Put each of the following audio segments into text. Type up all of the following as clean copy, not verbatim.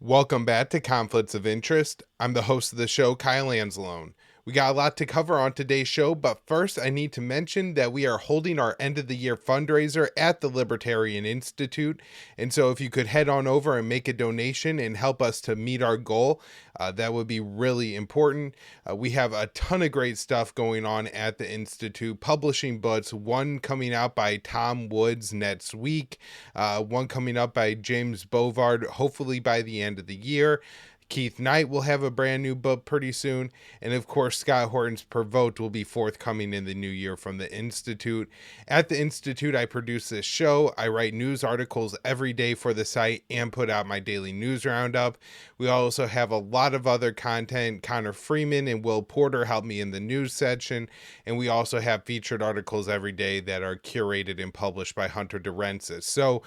Welcome back to Conflicts of Interest. I'm the host of the show, Kyle Anzalone. We got a lot to cover on today's show, but first I need to mention that we are holding our end of the year fundraiser at the Libertarian Institute. And so if you could head on over and make a donation and help us to meet our goal, that would be really important. We have a ton of great stuff going on at the Institute, publishing books, one coming out by Tom Woods next week, one coming up by James Bovard, hopefully by the end of the year. Keith Knight will have a brand new book pretty soon. And of course, Scott Horton's Provoked will be forthcoming in the new year from the Institute. At the Institute, I produce this show. I write news articles every day for the site and put out my daily news roundup. We also have a lot of other content. Connor Freeman and Will Porter help me in the news section. And we also have featured articles every day that are curated and published by Hunter DeRensis. So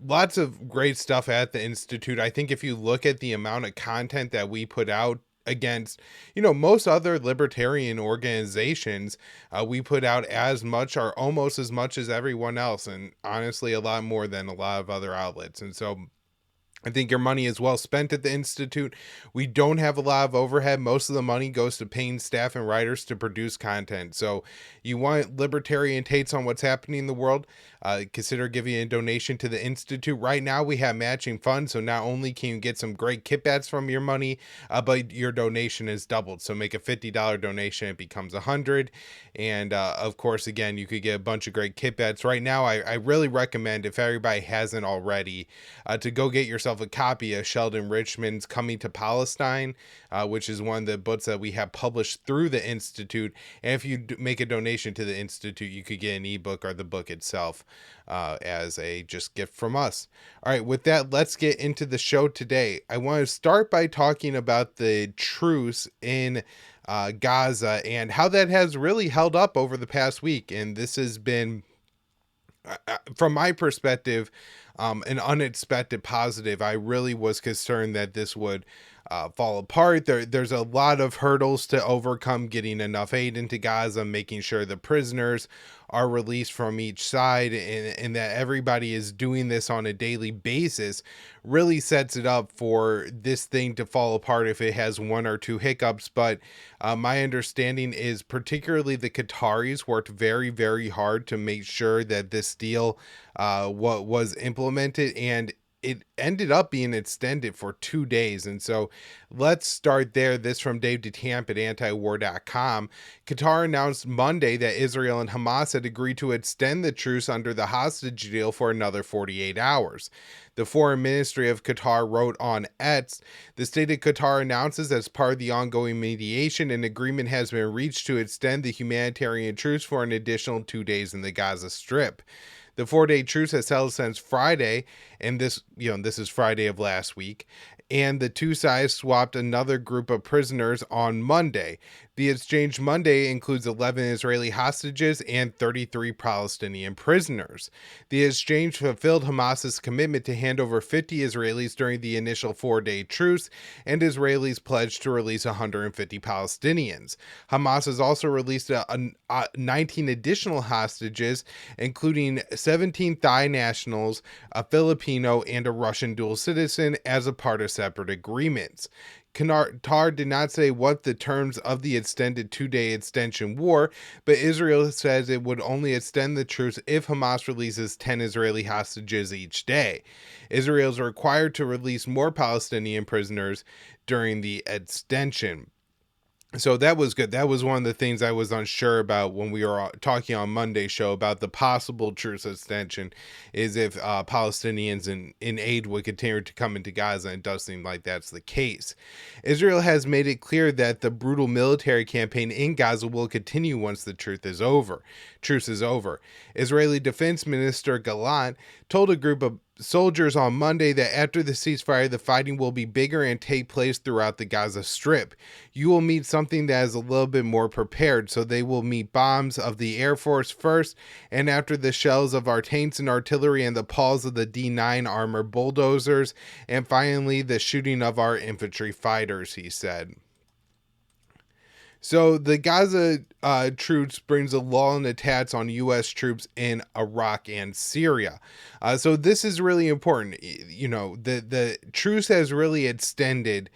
lots of great stuff at the Institute. I think if you look at the amount of content that we put out against, most other libertarian organizations, we put out as much or almost as much as everyone else. And honestly, a lot more than a lot of other outlets. And so I think your money is well spent at the Institute. We don't have a lot of overhead. Most of the money goes to paying staff and writers to produce content. So you want libertarian takes on what's happening in the world, consider giving a donation to the Institute. Right now we have matching funds. So not only can you get some great kickbacks from your money, but your donation is doubled. So make a $50 donation, it becomes $100. And of course, again, you could get a bunch of great kickbacks. Right now, I really recommend, if everybody hasn't already, to go get yourself a copy of Sheldon Richman's Coming to Palestine, which is one of the books that we have published through the Institute. And if you make a donation to the Institute, you could get an ebook or the book itself as a just gift from us. All right, with that, let's get into the show today. I want to start by talking about the truce in Gaza and how that has really held up over the past week. And this has been, from my perspective, an unexpected positive. I really was concerned that this would fall apart. There's a lot of hurdles to overcome getting enough aid into Gaza, making sure the prisoners are released from each side, and that everybody is doing this on a daily basis really sets it up for this thing to fall apart if it has one or two hiccups. But my understanding is particularly the Qataris worked very, very hard to make sure that this deal what was implemented, and it ended up being extended for 2 days. And so let's start there. This from Dave DeCamp at antiwar.com. Qatar announced Monday that Israel and Hamas had agreed to extend the truce under the hostage deal for another 48 hours. The Foreign Ministry of Qatar wrote on X, the state of Qatar announces as part of the ongoing mediation, an agreement has been reached to extend the humanitarian truce for an additional 2 days in the Gaza Strip. The 4-day truce has held since Friday, and this is Friday of last week, and the two sides swapped another group of prisoners on Monday. The exchange Monday includes 11 Israeli hostages and 33 Palestinian prisoners. The exchange fulfilled Hamas's commitment to hand over 50 Israelis during the initial 4-day truce, and Israelis pledged to release 150 Palestinians. Hamas has also released 19 additional hostages, including 17 Thai nationals, a Filipino, and a Russian dual citizen as a part of separate agreements. Qatar did not say what the terms of the extended 2-day extension were, but Israel says it would only extend the truce if Hamas releases 10 Israeli hostages each day. Israel is required to release more Palestinian prisoners during the extension. So that was good. That was one of the things I was unsure about when we were talking on Monday's show about the possible truce extension, is if Palestinians in aid would continue to come into Gaza, and it does seem like that's the case. Israel has made it clear that the brutal military campaign in Gaza will continue once the truce is over. Israeli Defense Minister Gallant told a group of soldiers on Monday that after the ceasefire, the fighting will be bigger and take place throughout the Gaza Strip. You will meet something that is a little bit more prepared, so they will meet bombs of the Air Force first, and after the shells of our tanks and artillery and the paws of the D9 armor bulldozers, and finally the shooting of our infantry fighters, he said. So the Gaza Truce brings a lull in attacks on U.S. troops in Iraq and Syria. So this is really important. You know, the truce has really extended.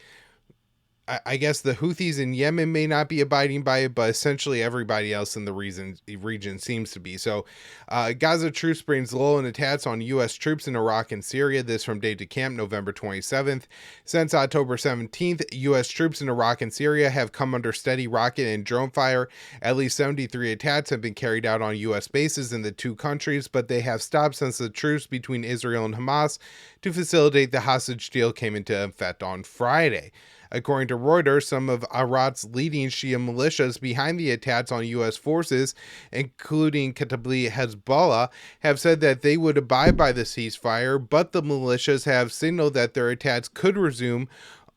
I guess the Houthis in Yemen may not be abiding by it, but essentially everybody else in the region seems to be. So, Gaza Truce brings lull in attacks on U.S. troops in Iraq and Syria. This from Day to Camp, November 27th. Since October 17th, U.S. troops in Iraq and Syria have come under steady rocket and drone fire. At least 73 attacks have been carried out on U.S. bases in the two countries, but they have stopped since the truce between Israel and Hamas to facilitate the hostage deal came into effect on Friday. According to Reuters, some of Iraq's leading Shia militias behind the attacks on U.S. forces, including Kataib Hezbollah, have said that they would abide by the ceasefire, but the militias have signaled that their attacks could resume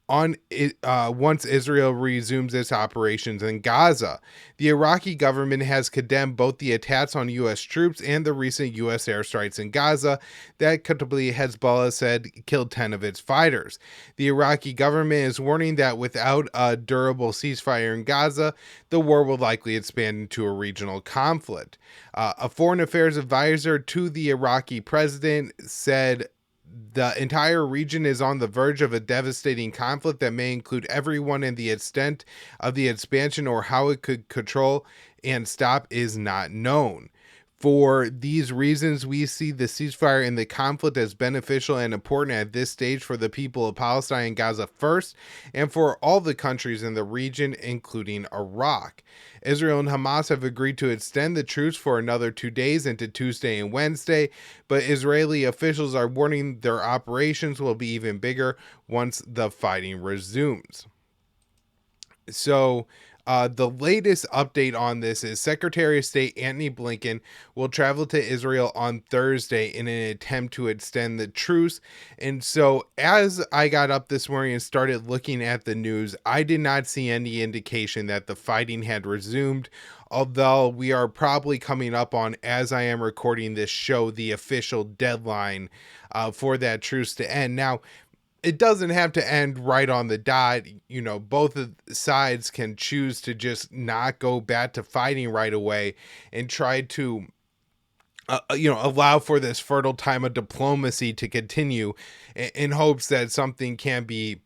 on once Israel resumes its operations in Gaza. The Iraqi government has condemned both the attacks on U.S. troops and the recent U.S. airstrikes in Gaza that Kataib Hezbollah said killed 10 of its fighters. The Iraqi government is warning that without a durable ceasefire in Gaza, the war will likely expand into a regional conflict. A foreign affairs advisor to the Iraqi president said the entire region is on the verge of a devastating conflict that may include everyone, and the extent of the expansion or how it could control and stop is not known. For these reasons, we see the ceasefire and the conflict as beneficial and important at this stage for the people of Palestine and Gaza first, and for all the countries in the region, including Iraq. Israel and Hamas have agreed to extend the truce for another 2 days into Tuesday and Wednesday, but Israeli officials are warning their operations will be even bigger once the fighting resumes. So, the latest update on this is Secretary of State Antony Blinken will travel to Israel on Thursday in an attempt to extend the truce. And so, as I got up this morning and started looking at the news, I did not see any indication that the fighting had resumed. Although we are probably coming up on, as I am recording this show, the official deadline for that truce to end. Now, it doesn't have to end right on the dot. You know, both of sides can choose to just not go back to fighting right away and try to, allow for this fertile time of diplomacy to continue in hopes that something can be,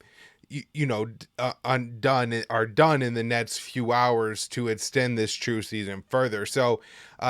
undone or done in the next few hours to extend this truce even further. So,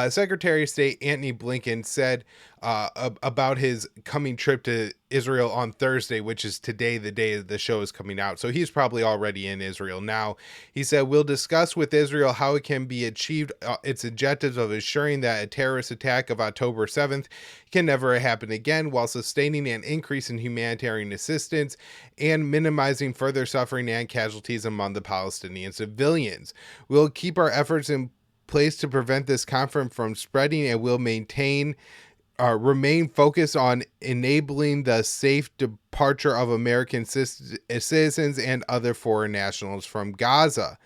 Secretary of State Antony Blinken said about his coming trip to Israel on Thursday, which is today, the day the show is coming out. So he's probably already in Israel now. He said, "We'll discuss with Israel how it can be achieved its objectives of ensuring that a terrorist attack of October 7th can never happen again, while sustaining an increase in humanitarian assistance and minimizing further suffering and casualties among the Palestinian civilians. We'll keep our efforts in place to prevent this conflict from spreading, and will remain focused on enabling the safe departure of American citizens and other foreign nationals from Gaza."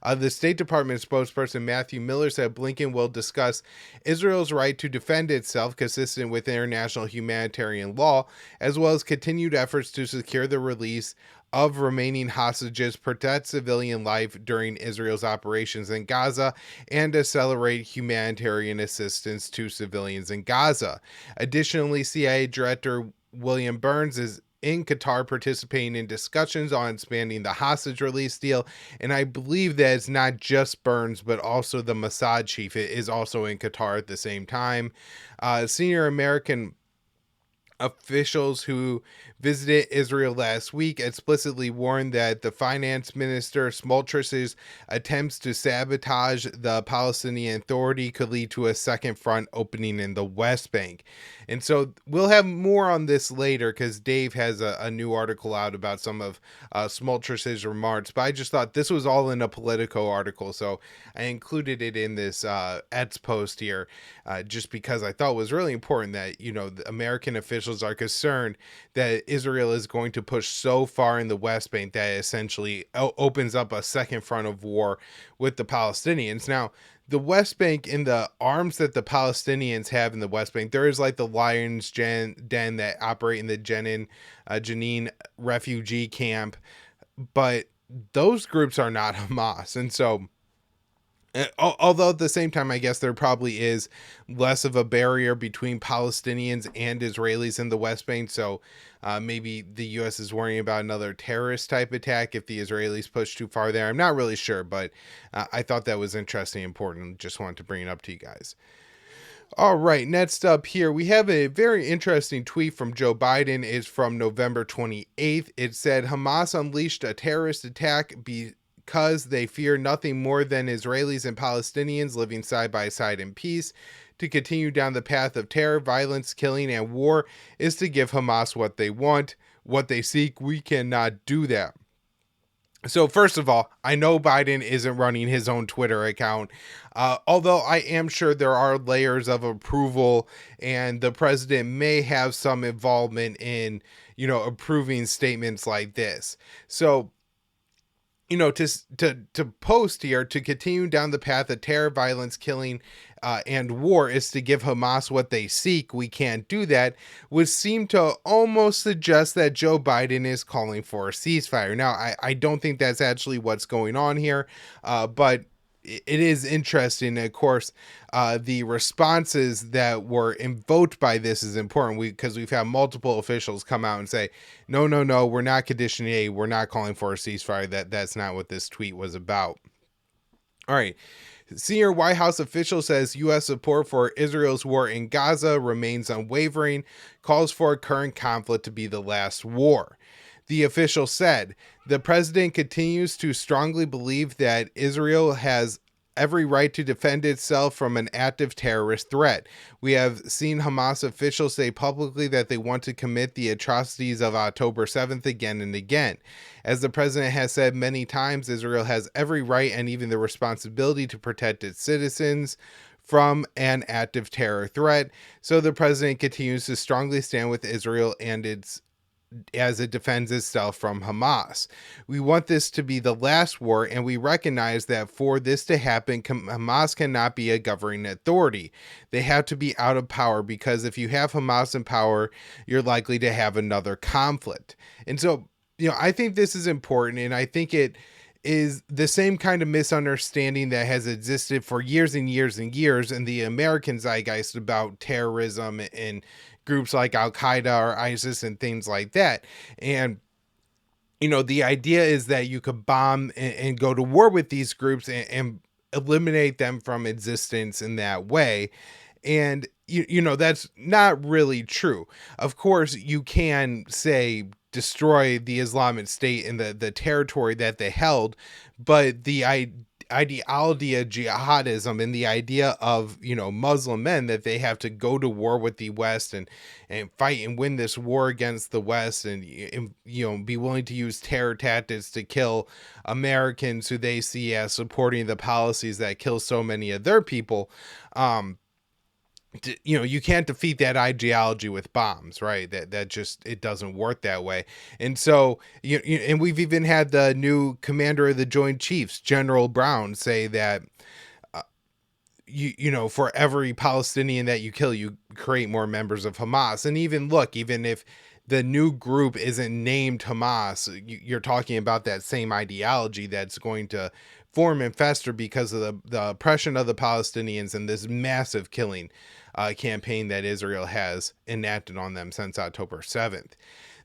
The State Department spokesperson Matthew Miller said Blinken will discuss Israel's right to defend itself consistent with international humanitarian law, as well as continued efforts to secure the release of remaining hostages, protect civilian life during Israel's operations in Gaza, and accelerate humanitarian assistance to civilians in Gaza. Additionally, CIA Director William Burns is in Qatar participating in discussions on expanding the hostage release deal. And I believe that it's not just Burns, but also the Mossad chief is also in Qatar at the same time. Senior American officials who visited Israel last week explicitly warned that the finance minister Smotrich's attempts to sabotage the Palestinian Authority could lead to a second front opening in the West Bank. And so we'll have more on this later because Dave has a new article out about some of Smotrich's remarks, but I just thought this was all in a Politico article, so I included it in this Eds post here just because I thought it was really important that, the American officials are concerned that Israel is going to push so far in the West Bank that it essentially opens up a second front of war with the Palestinians. Now, the West Bank, in the arms that the Palestinians have in the West Bank, there is like the Lion's Den that operate in the Jenin refugee camp, but those groups are not Hamas. And so Although at the same time, I guess there probably is less of a barrier between Palestinians and Israelis in the West Bank. So maybe the U.S. is worrying about another terrorist type attack if the Israelis push too far there. I'm not really sure, but I thought that was interesting and important. Just wanted to bring it up to you guys. All right, next up here, we have a very interesting tweet from Joe Biden. It's from November 28th. It said, Hamas unleashed a terrorist attack because they fear nothing more than Israelis and Palestinians living side by side in peace. To continue down the path of terror, violence, killing, and war is to give Hamas what they want, what they seek. We cannot do that. So first of all, I know Biden isn't running his own Twitter account, although I am sure there are layers of approval, and the president may have some involvement in, approving statements like this. So, to post here, to continue down the path of terror, violence, killing, and war is to give Hamas what they seek. We can't do that, would seem to almost suggest that Joe Biden is calling for a ceasefire. Now, I don't think that's actually what's going on here, but it is interesting. Of course, the responses that were invoked by this is important because we've had multiple officials come out and say, no, we're not conditioning A, we're not calling for a ceasefire. That's not what this tweet was about. All right. Senior White House official says U.S. support for Israel's war in Gaza remains unwavering, calls for a current conflict to be the last war. The official said, the president continues to strongly believe that Israel has every right to defend itself from an active terrorist threat. We have seen Hamas officials say publicly that they want to commit the atrocities of October 7th again and again. As the president has said many times, Israel has every right and even the responsibility to protect its citizens from an active terror threat. So the president continues to strongly stand with Israel and as it defends itself from Hamas. We want this to be the last war, and we recognize that for this to happen, Hamas cannot be a governing authority. They have to be out of power, because if you have Hamas in power, you're likely to have another conflict. And so, I think this is important, and I think it is the same kind of misunderstanding that has existed for years and years and years in the American zeitgeist about terrorism and groups like Al-Qaeda or ISIS and things like that. And, the idea is that you could bomb and go to war with these groups and eliminate them from existence in that way. And, that's not really true. Of course, you can say destroy the Islamic State in the territory that they held, but the ideology of jihadism and the idea of, Muslim men, that they have to go to war with the West and fight and win this war against the West and be willing to use terror tactics to kill Americans who they see as supporting the policies that kill so many of their people. You can't defeat that ideology with bombs, right? That just, it doesn't work that way. And so, and we've even had the new commander of the Joint Chiefs, General Brown, say that, for every Palestinian that you kill, you create more members of Hamas. And even if the new group isn't named Hamas, you're talking about that same ideology that's going to form and fester because of the oppression of the Palestinians and this massive killing campaign that Israel has enacted on them since October 7th.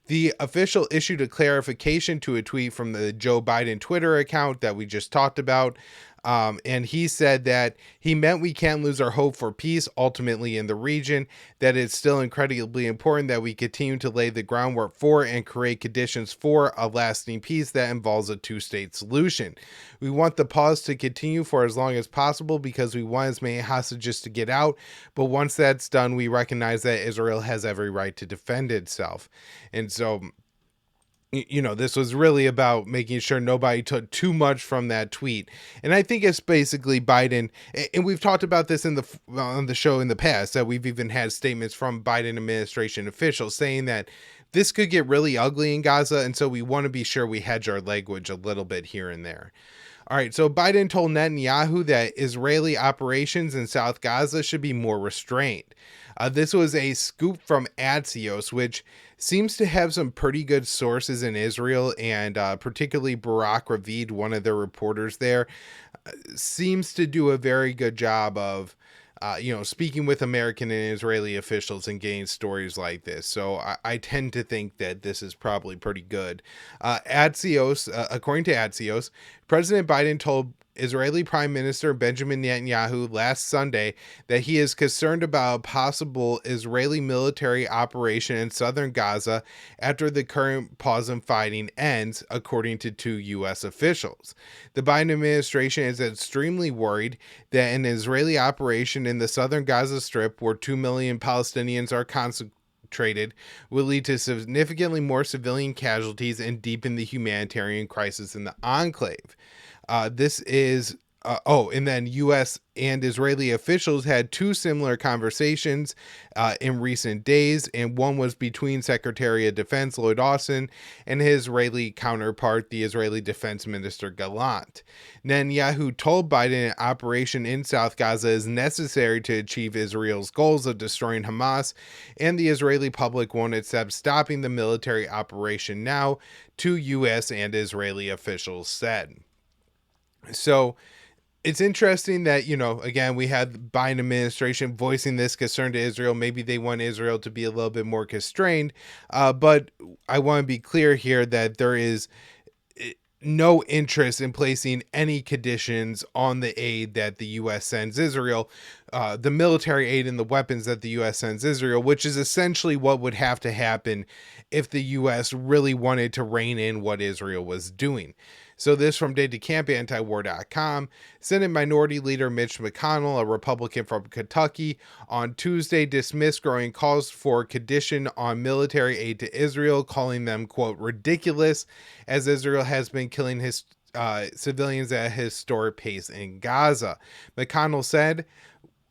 The official issued a clarification to a tweet from the Joe Biden Twitter account that we just talked about. And he said that he meant we can't lose our hope for peace ultimately in the region, that it's still incredibly important that we continue to lay the groundwork for and create conditions for a lasting peace that involves a two-state solution. We want the pause to continue for as long as possible because we want as many hostages to get out. But once that's done, we recognize that Israel has every right to defend itself. And so, this was really about making sure nobody took too much from that tweet. And I think it's basically Biden, and we've talked about this on the show in the past, that we've even had statements from Biden administration officials saying that this could get really ugly in Gaza. And so we want to be sure we hedge our language a little bit here and there. All right, so Biden told Netanyahu that Israeli operations in South Gaza should be more restrained. This was a scoop from Axios, which seems to have some pretty good sources in Israel, and particularly Barak Ravid, one of their reporters there, seems to do a very good job of speaking with American and Israeli officials and getting stories like this. So I tend to think that this is probably pretty good. According to Axios, President Biden told Israeli Prime Minister Benjamin Netanyahu last Sunday that he is concerned about a possible Israeli military operation in southern Gaza after the current pause in fighting ends, according to two U.S. officials. The Biden administration is extremely worried that an Israeli operation in the southern Gaza Strip, where 2 million Palestinians are concentrated, will lead to significantly more civilian casualties and deepen the humanitarian crisis in the enclave. And then U.S. and Israeli officials had two similar conversations in recent days, and one was between Secretary of Defense Lloyd Austin and his Israeli counterpart, the Israeli Defense Minister Gallant. Netanyahu told Biden an operation in South Gaza is necessary to achieve Israel's goals of destroying Hamas, and the Israeli public won't accept stopping the military operation now, two U.S. and Israeli officials said. So it's interesting that, again, we had the Biden administration voicing this concern to Israel. Maybe they want Israel to be a little bit more constrained. But I want to be clear here that there is no interest in placing any conditions on the aid that the U.S. sends Israel, the military aid and the weapons that the U.S. sends Israel, which is essentially what would have to happen if the U.S. really wanted to rein in what Israel was doing. So this from DataCamp, antiwar.com. Senate Minority Leader Mitch McConnell, a Republican from Kentucky, on Tuesday dismissed growing calls for condition on military aid to Israel, calling them, quote, ridiculous, as Israel has been killing his civilians at a historic pace in Gaza. McConnell said,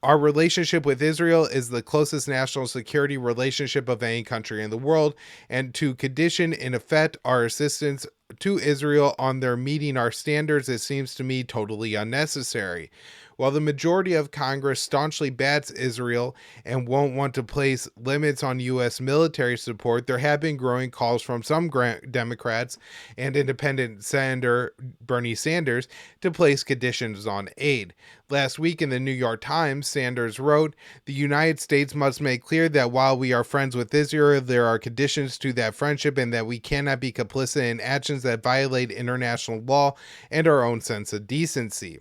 our relationship with Israel is the closest national security relationship of any country in the world, and to condition, in effect, our assistance to Israel on their meeting our standards, it seems to me totally unnecessary. While the majority of Congress staunchly bats Israel and won't want to place limits on U.S. military support, there have been growing calls from some Democrats and independent Senator Bernie Sanders to place conditions on aid. Last week in the New York Times, Sanders wrote, the United States must make clear that while we are friends with Israel, there are conditions to that friendship and that we cannot be complicit in actions that violate international law and our own sense of decency.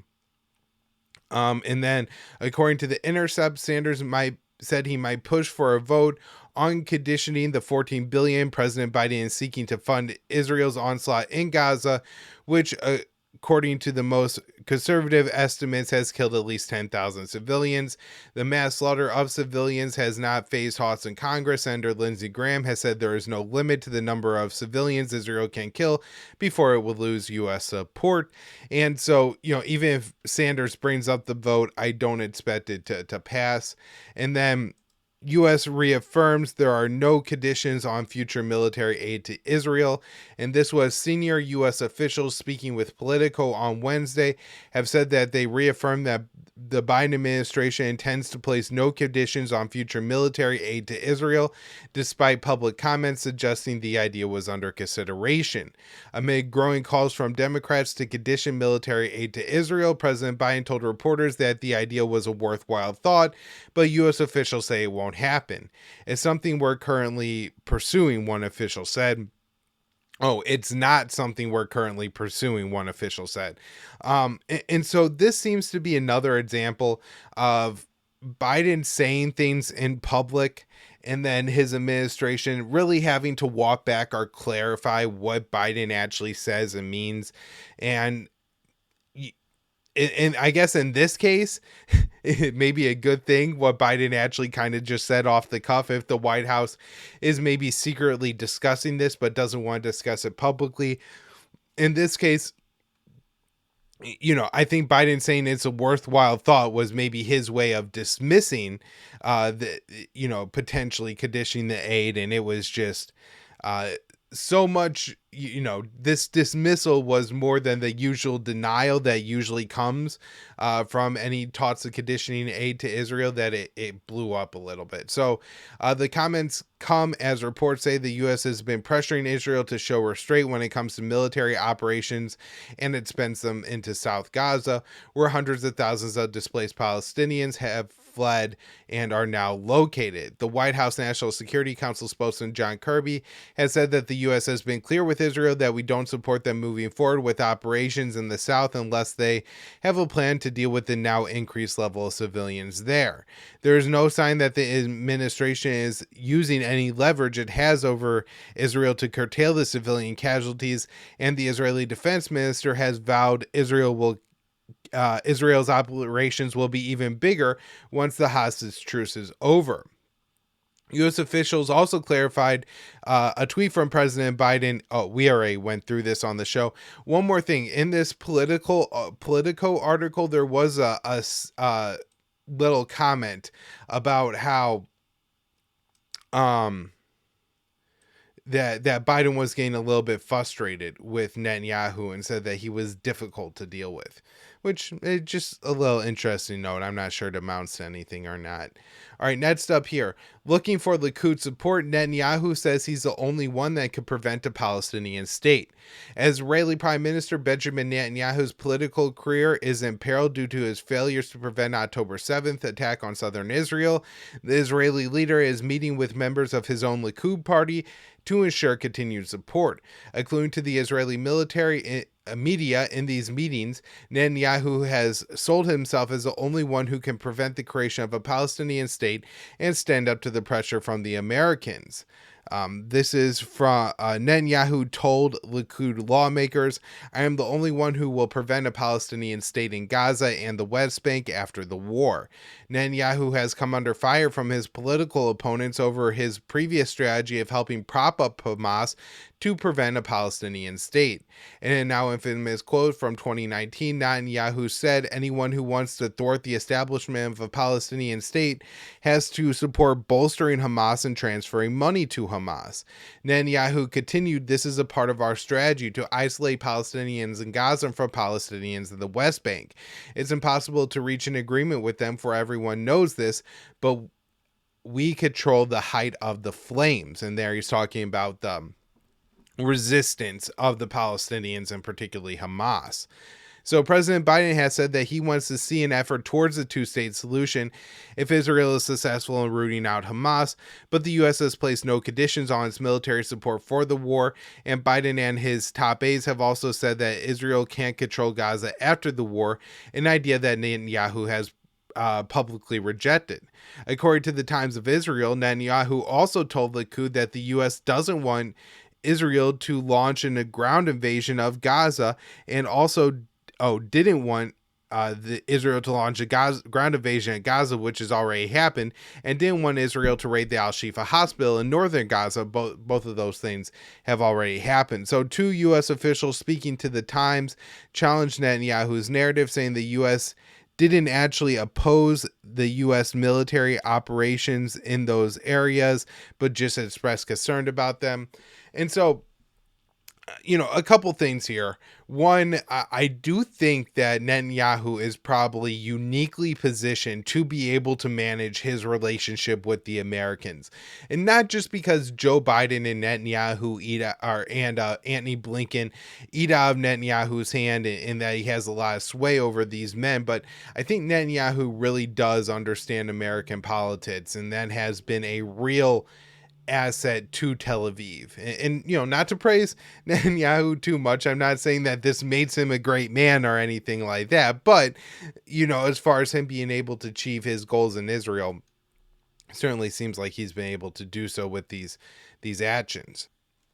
And then, according to the Intercept, Sanders said he might push for a vote on conditioning the $14 billion President Biden is seeking to fund Israel's onslaught in Gaza, which, according to the most conservative estimates, has killed at least 10,000 civilians. The mass slaughter of civilians has not phased House in Congress. Senator Lindsey Graham has said there is no limit to the number of civilians Israel can kill before it will lose U.S. support. And so, even if Sanders brings up the vote, I don't expect it to pass. And then U.S. reaffirms there are no conditions on future military aid to Israel, and this was senior U.S. officials speaking with Politico on Wednesday have said that they reaffirmed that the Biden administration intends to place no conditions on future military aid to Israel, despite public comments suggesting the idea was under consideration. Amid growing calls from Democrats to condition military aid to Israel, President Biden told reporters that the idea was a worthwhile thought, but U.S. officials say it won't happen. It's something we're currently pursuing, one official said. Oh, it's not something we're currently pursuing, one official said. And so this seems to be another example of Biden saying things in public and then his administration really having to walk back or clarify what Biden actually says and means. And I guess in this case, it may be a good thing what Biden actually kind of just said off the cuff if the White House is maybe secretly discussing this but doesn't want to discuss it publicly. In this case, I think Biden saying it's a worthwhile thought was maybe his way of dismissing potentially conditioning the aid. And it was just so much, this dismissal was more than the usual denial that usually comes from any talks of conditioning aid to Israel, that it blew up a little bit. So the comments come as reports say the U.S. has been pressuring Israel to show restraint when it comes to military operations, and it spends them into South Gaza, where hundreds of thousands of displaced Palestinians have fled and are now located. The White House National Security Council spokesman John Kirby has said that the U.S. has been clear with Israel that we don't support them moving forward with operations in the south unless they have a plan to deal with the now increased level of civilians there. There is no sign that the administration is using any leverage it has over Israel to curtail the civilian casualties, and the Israeli defense minister has vowed Israel's operations will be even bigger once the hostage truce is over. U.S. officials also clarified a tweet from President Biden. Oh, we already went through this on the show. One more thing. In this Politico article, there was a little comment about how that Biden was getting a little bit frustrated with Netanyahu and said that he was difficult to deal with, which is just a little interesting note. I'm not sure it amounts to anything or not. All right, next up here. Looking for Likud support, Netanyahu says he's the only one that could prevent a Palestinian state. As Israeli Prime Minister Benjamin Netanyahu's political career is in peril due to his failures to prevent October 7th attack on southern Israel, the Israeli leader is meeting with members of his own Likud party to ensure continued support. According to the Israeli military media, in these meetings, Netanyahu has sold himself as the only one who can prevent the creation of a Palestinian state and stand up to the pressure from the Americans. This is from Netanyahu told Likud lawmakers, "I am the only one who will prevent a Palestinian state in Gaza and the West Bank after the war." Netanyahu has come under fire from his political opponents over his previous strategy of helping prop up Hamas to prevent a Palestinian state. In a now infamous quote from 2019, Netanyahu said, "Anyone who wants to thwart the establishment of a Palestinian state has to support bolstering Hamas and transferring money to Hamas." Netanyahu continued, "This is a part of our strategy to isolate Palestinians in Gaza from Palestinians in the West Bank. It's impossible to reach an agreement with them, for everyone knows this, but we control the height of the flames." And there he's talking about the resistance of the Palestinians and particularly Hamas. So President Biden has said that he wants to see an effort towards a two-state solution if Israel is successful in rooting out Hamas, but the U.S. has placed no conditions on its military support for the war, and Biden and his top aides have also said that Israel can't control Gaza after the war, an idea that Netanyahu has publicly rejected. According to the Times of Israel, Netanyahu also told Likud that the U.S. doesn't want Israel to launch a ground invasion of Gaza, and also didn't want Israel to launch a ground invasion at Gaza, which has already happened, and didn't want Israel to raid the Al-Shifa hospital in northern Gaza. Both of those things have already happened. So two U.S. officials speaking to the Times challenged Netanyahu's narrative, saying the U.S. didn't actually oppose the U.S. military operations in those areas, but just expressed concern about them. And so, a couple things here. One, I do think that Netanyahu is probably uniquely positioned to be able to manage his relationship with the Americans. And not just because Joe Biden and Netanyahu and Antony Blinken eat out of Netanyahu's hand in that he has a lot of sway over these men, but I think Netanyahu really does understand American politics, and that has been a real asset to Tel Aviv. And not to praise Netanyahu too much, I'm not saying that this makes him a great man or anything like that, but as far as him being able to achieve his goals in Israel, certainly seems like he's been able to do so with these actions.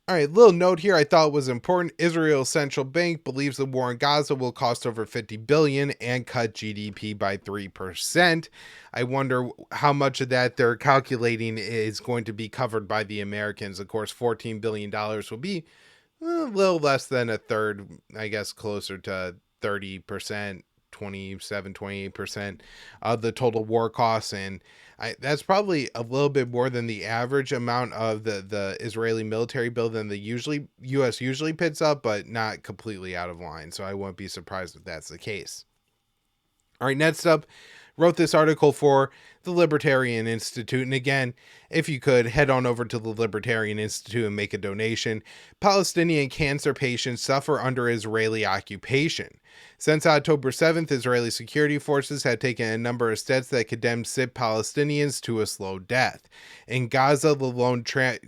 All right, little note here I thought was important. Israel's central bank believes the war in Gaza will cost over $50 billion and cut GDP by 3%. I wonder how much of that they're calculating is going to be covered by the Americans. Of course, $14 billion will be a little less than a third, I guess closer to 30%, 27-28% of the total war costs. And that's probably a little bit more than the average amount of the Israeli military bill than the U.S. usually pits up, but not completely out of line. So I won't be surprised if that's the case. All right, next up, wrote this article for the Libertarian Institute. And again, if you could head on over to the Libertarian Institute and make a donation. Palestinian cancer patients suffer under Israeli occupation. Since October 7th, Israeli security forces had taken a number of steps that condemned sick Palestinians to a slow death. In Gaza, the lone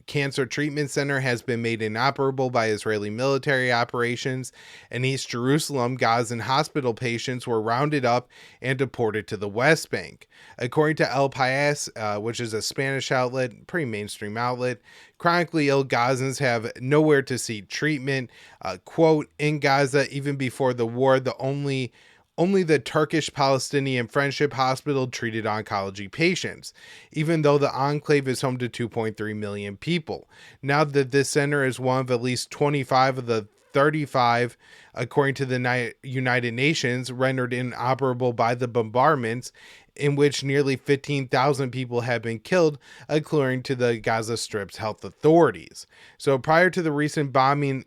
cancer treatment center has been made inoperable by Israeli military operations. In East Jerusalem, Gazan hospital patients were rounded up and deported to the West Bank. According to El País, which is a Spanish outlet, pretty mainstream outlet, chronically ill Gazans have nowhere to seek treatment. Quote, in Gaza, even before the war, only the Turkish-Palestinian Friendship Hospital treated oncology patients, even though the enclave is home to 2.3 million people. Now that this center is one of at least 25 of the 35, according to the United Nations, rendered inoperable by the bombardments, in which nearly 15,000 people have been killed, according to the Gaza Strip's health authorities. So prior to the recent bombing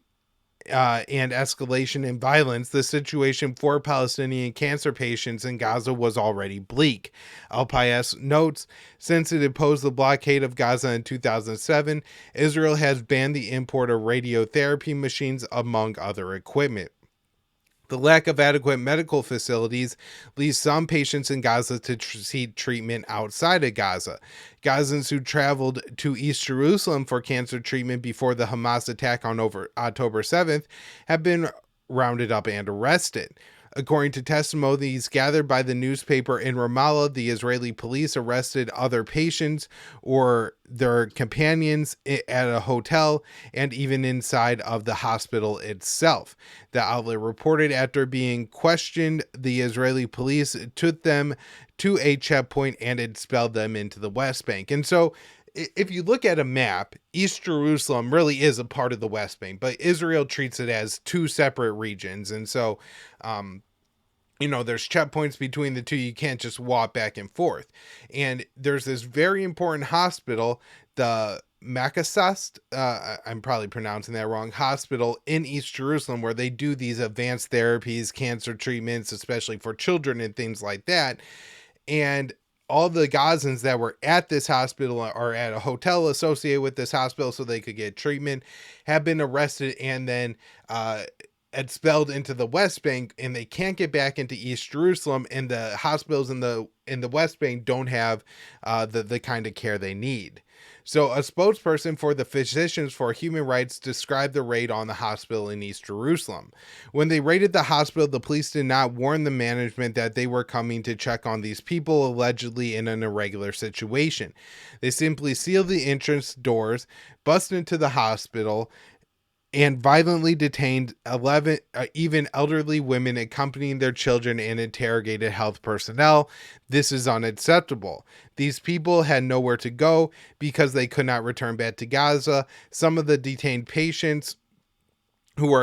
and escalation in violence, the situation for Palestinian cancer patients in Gaza was already bleak. El País notes, since it imposed the blockade of Gaza in 2007, Israel has banned the import of radiotherapy machines, among other equipment. The lack of adequate medical facilities leads some patients in Gaza to seek treatment outside of Gaza. Gazans who traveled to East Jerusalem for cancer treatment before the Hamas attack on October 7th have been rounded up and arrested. According to testimonies gathered by the newspaper in Ramallah, the Israeli police arrested other patients or their companions at a hotel and even inside of the hospital itself. The outlet reported after being questioned, the Israeli police took them to a checkpoint and expelled them into the West Bank. And so if you look at a map, East Jerusalem really is a part of the West Bank, but Israel treats it as two separate regions. And so, there's checkpoints between the two. You can't just walk back and forth. And there's this very important hospital, the Makasast, I'm probably pronouncing that wrong, hospital in East Jerusalem, where they do these advanced therapies, cancer treatments, especially for children and things like that. And all the Gazans that were at this hospital or at a hotel associated with this hospital so they could get treatment have been arrested and then expelled into the West Bank, and they can't get back into East Jerusalem, and the hospitals in the West Bank don't have the kind of care they need. So a spokesperson for the Physicians for Human Rights described the raid on the hospital in East Jerusalem. When they raided the hospital, the police did not warn the management that they were coming to check on these people allegedly in an irregular situation. They simply sealed the entrance doors, busted into the hospital, and violently detained 11 even elderly women accompanying their children and interrogated health personnel. This is unacceptable. These people had nowhere to go because they could not return back to Gaza. Some of the detained patients some of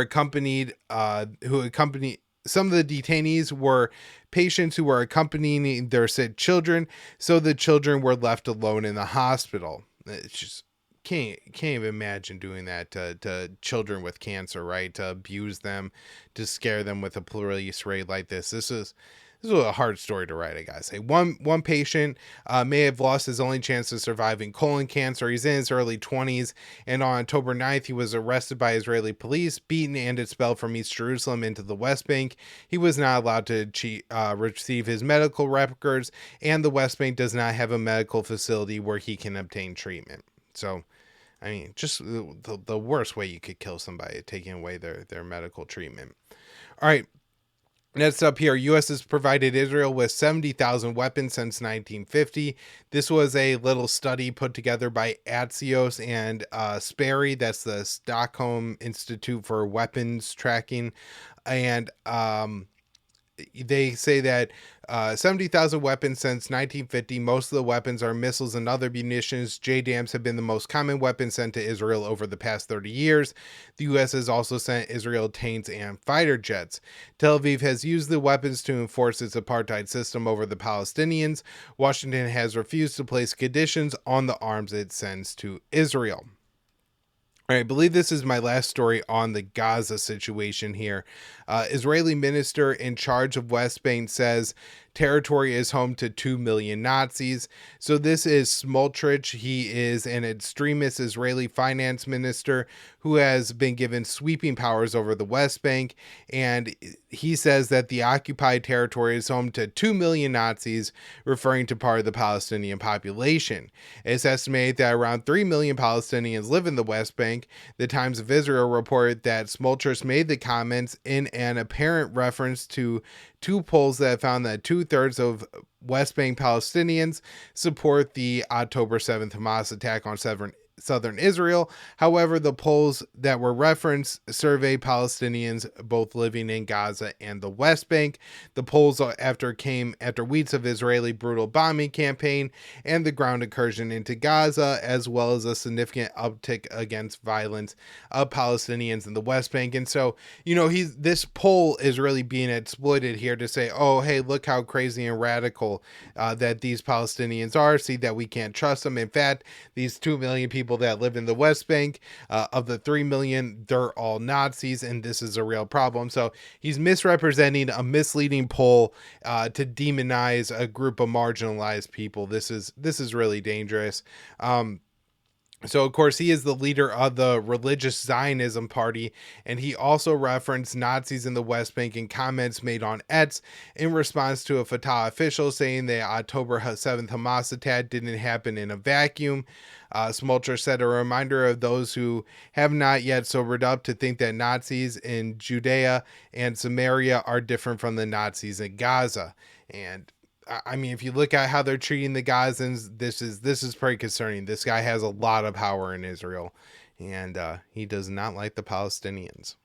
the detainees were patients who were accompanying their sick children, so the children were left alone in the hospital. It's just can't even imagine doing that to children with cancer, right? To abuse them, to scare them with a police raid like this. This is a hard story to write, I gotta say. One patient may have lost his only chance of surviving colon cancer. He's in his early 20s, and on October 9th, he was arrested by Israeli police, beaten, and expelled from East Jerusalem into the West Bank. He was not allowed to receive his medical records, and the West Bank does not have a medical facility where he can obtain treatment. So, I mean, just the worst way you could kill somebody, taking away their medical treatment. All right. Next up here, U.S. has provided Israel with 70,000 weapons since 1950. This was a little study put together by Axios and Sperry. That's the Stockholm Institute for Weapons Tracking. And they say that 70,000 weapons since 1950. Most of the weapons are missiles and other munitions. JDAMs have been the most common weapons sent to Israel over the past 30 years. The U.S. has also sent Israel tanks and fighter jets. Tel Aviv has used the weapons to enforce its apartheid system over the Palestinians. Washington has refused to place conditions on the arms it sends to Israel. All right, I believe this is my last story on the Gaza situation here. Israeli minister in charge of West Bank says territory is home to 2 million Nazis. So this is Smotrich. He is an extremist Israeli finance minister who has been given sweeping powers over the West Bank. And he says that the occupied territory is home to 2 million Nazis, referring to part of the Palestinian population. It's estimated that around 3 million Palestinians live in the West Bank. The Times of Israel reported that Smotrich made the comments in an apparent reference to two polls that found that 2/3 of West Bank Palestinians support the October 7th Hamas attack on southern Israel. However, the polls that were referenced survey Palestinians both living in Gaza and the West Bank. The polls came after weeks of Israeli brutal bombing campaign and the ground incursion into Gaza, as well as a significant uptick against violence of Palestinians in the West Bank. And so, this poll is really being exploited here to say, oh, hey, look how crazy and radical that these Palestinians are. See that we can't trust them. In fact, these 2 million people that live in the West Bank, of the 3 million, they're all Nazis, and this is a real problem. So he's misrepresenting a misleading poll to demonize a group of marginalized people. This is really dangerous. So, of course, he is the leader of the religious Zionism party, and he also referenced Nazis in the West Bank in comments made on X in response to a Fatah official saying the October 7th Hamas attack didn't happen in a vacuum. Smolcher said, a reminder of those who have not yet sobered up to think that Nazis in Judea and Samaria are different from the Nazis in Gaza. And I mean, if you look at how they're treating the Gazans, this is pretty concerning. This guy has a lot of power in Israel, and he does not like the Palestinians.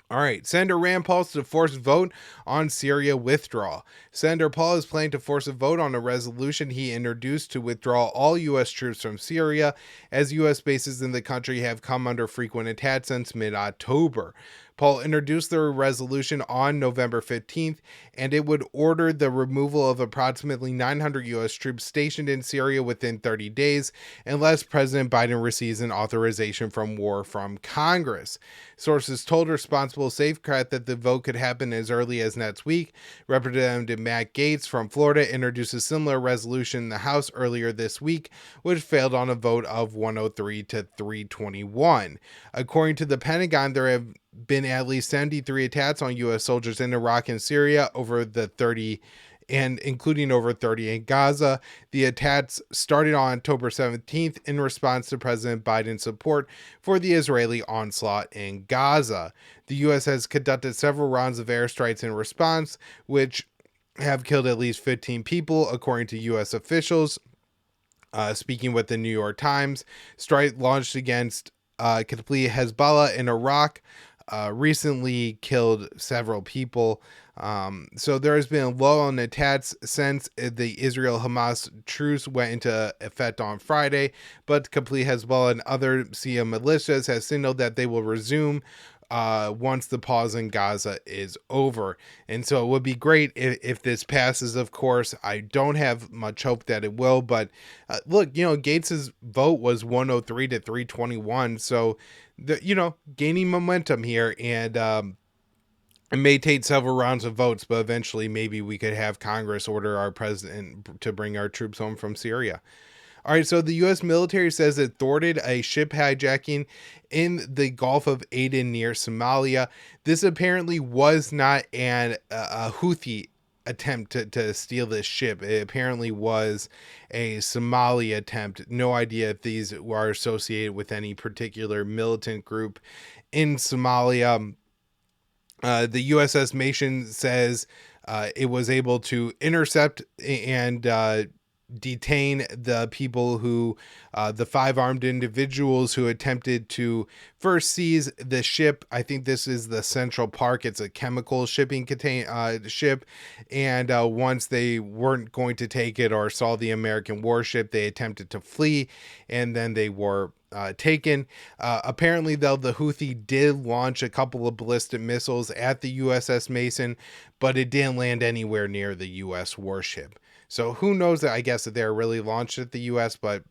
All right, Senator Rand Paul to force vote on Syria withdrawal. Senator Paul is planning to force a vote on a resolution he introduced to withdraw all U.S. troops from Syria, as U.S. bases in the country have come under frequent attack since mid-October. Paul introduced the resolution on November 15th, and it would order the removal of approximately 900 U.S. troops stationed in Syria within 30 days, unless President Biden receives an authorization from Congress. Sources told Responsible Safecraft that the vote could happen as early as next week. Representative Matt Gaetz from Florida introduced a similar resolution in the House earlier this week, which failed on a vote of 103 to 321. According to the Pentagon, there have been at least 73 attacks on U.S. soldiers in Iraq and Syria over the 30, and including over 30 in Gaza. The attacks started on October 17th in response to President Biden's support for the Israeli onslaught in Gaza. The U.S. has conducted several rounds of airstrikes in response, which have killed at least 15 people, according to U.S. officials. Speaking with the New York Times, strike launched against complete Hezbollah in Iraq recently killed several people. So there has been a lull on attacks since the Israel-Hamas truce went into effect on Friday, but complete Hezbollah and other Shia militias has signaled that they will resume once the pause in Gaza is over. And so it would be great if this passes, of course. I don't have much hope that it will, but look, Gates's vote was 103 to 321. So, gaining momentum here, and it may take several rounds of votes, but eventually maybe we could have Congress order our president to bring our troops home from Syria. All right, so the U.S. military says it thwarted a ship hijacking in the Gulf of Aden near Somalia. This apparently was not a Houthi attempt to steal this ship. It apparently was a Somali attempt. No idea if these were associated with any particular militant group in Somalia. The USS Mason says it was able to intercept and detain the people who, the 5 armed individuals who attempted to first seize the ship. I think this is the Central Park. It's a chemical shipping ship. And once they weren't going to take it or saw the American warship, they attempted to flee, and then they were taken. Apparently, though, the Houthi did launch a couple of ballistic missiles at the USS Mason, but it didn't land anywhere near the U.S. warship. So who knows that I guess that they're really launched at the U.S., but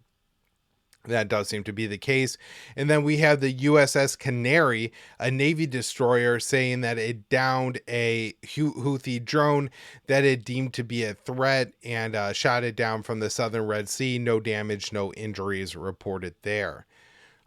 that does seem to be the case. And then we have the USS Canary, a Navy destroyer, saying that it downed a Houthi drone that it deemed to be a threat and shot it down from the southern Red Sea. No damage, no injuries reported there.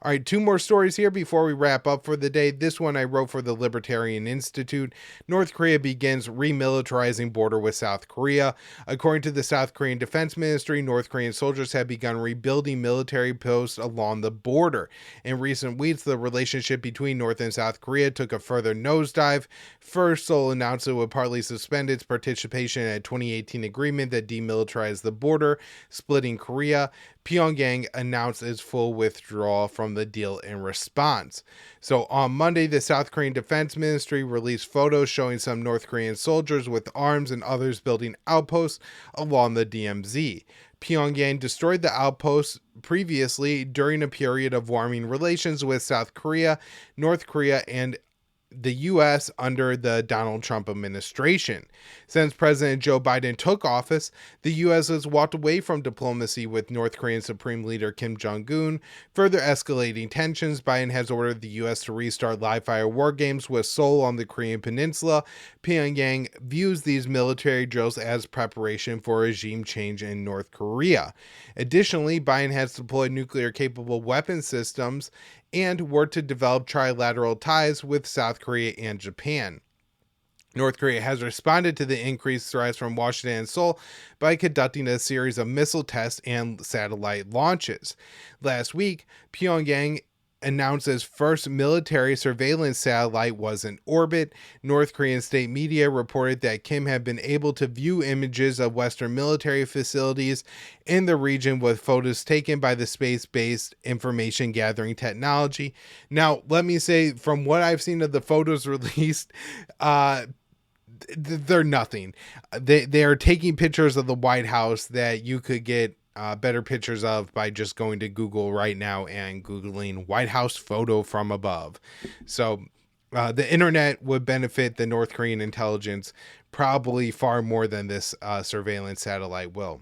All right, 2 more stories here before we wrap up for the day. This one I wrote for the Libertarian Institute. North Korea begins remilitarizing border with South Korea. According to the South Korean Defense Ministry, North Korean soldiers have begun rebuilding military posts along the border. In recent weeks, the relationship between North and South Korea took a further nosedive. First, Seoul announced it would partly suspend its participation in a 2018 agreement that demilitarized the border, splitting Korea. Pyongyang announced its full withdrawal from the deal in response. So on Monday, the South Korean Defense Ministry released photos showing some North Korean soldiers with arms and others building outposts along the DMZ. Pyongyang destroyed the outposts previously during a period of warming relations with South Korea, North Korea, and the U.S. under the Donald Trump administration. Since President Joe Biden took office, the U.S. has walked away from diplomacy with North Korean Supreme Leader Kim Jong-un, further escalating tensions. Biden has ordered the U.S. to restart live-fire war games with Seoul on the Korean Peninsula. Pyongyang views these military drills as preparation for regime change in North Korea. Additionally, Biden has deployed nuclear-capable weapon systems and worked to develop trilateral ties with South Korea and Japan. North Korea has responded to the increased threats from Washington and Seoul by conducting a series of missile tests and satellite launches. Last week, Pyongyang announced its first military surveillance satellite was in orbit. North Korean state media reported that Kim had been able to view images of Western military facilities in the region with photos taken by the space-based information gathering technology. Now, let me say, from what I've seen of the photos released, they're nothing. They are taking pictures of the White House that you could get better pictures of by just going to Google right now and Googling White House photo from above. So the internet would benefit the North Korean intelligence probably far more than this surveillance satellite will.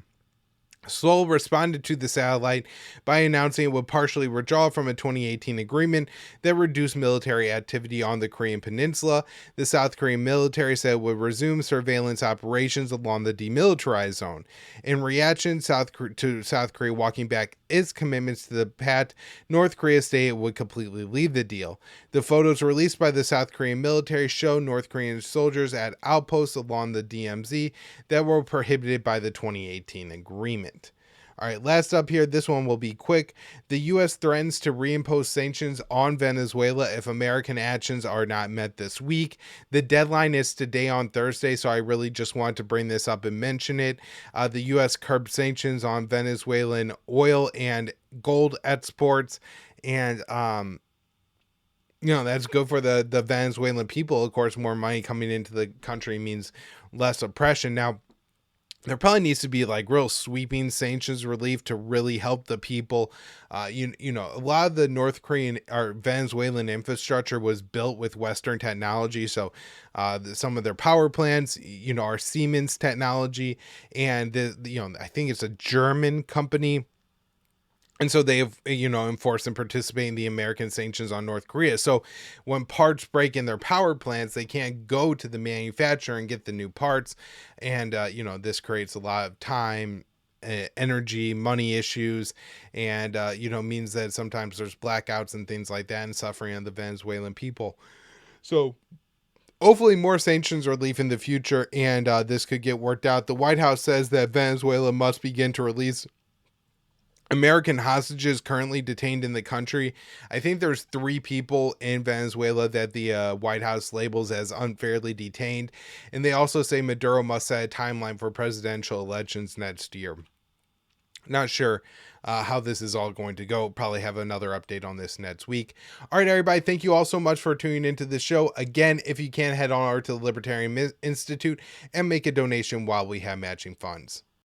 Seoul responded to the satellite by announcing it would partially withdraw from a 2018 agreement that reduced military activity on the Korean Peninsula. The South Korean military said it would resume surveillance operations along the demilitarized zone. In reaction to South Korea walking back its commitments to the pact, North Korea stated it would completely leave the deal. The photos released by the South Korean military show North Korean soldiers at outposts along the DMZ that were prohibited by the 2018 agreement. All right, last up here, this one will be quick. The U.S. threatens to reimpose sanctions on Venezuela if American actions are not met this week. The deadline is today on Thursday, so I really just want to bring this up and mention it. The U.S. curbed sanctions on Venezuelan oil and gold exports, and that's good for the Venezuelan people. Of course, more money coming into the country means less oppression. Now, there probably needs to be like real sweeping sanctions relief to really help the people. A lot of the North Korean or Venezuelan infrastructure was built with Western technology. So some of their power plants, are Siemens technology, and I think it's a German company. And so they have, enforced and participate in the American sanctions on North Korea. So when parts break in their power plants, they can't go to the manufacturer and get the new parts. And, this creates a lot of time, energy, money issues, and, means that sometimes there's blackouts and things like that and suffering on the Venezuelan people. So hopefully more sanctions relief in the future, and this could get worked out. The White House says that Venezuela must begin to release American hostages currently detained in the country. I think there's 3 people in Venezuela that the White House labels as unfairly detained. And they also say Maduro must set a timeline for presidential elections next year. Not sure how this is all going to go. Probably have another update on this next week. All right, everybody. Thank you all so much for tuning into this show. Again, if you can, head on over to the Libertarian Institute and make a donation while we have matching funds.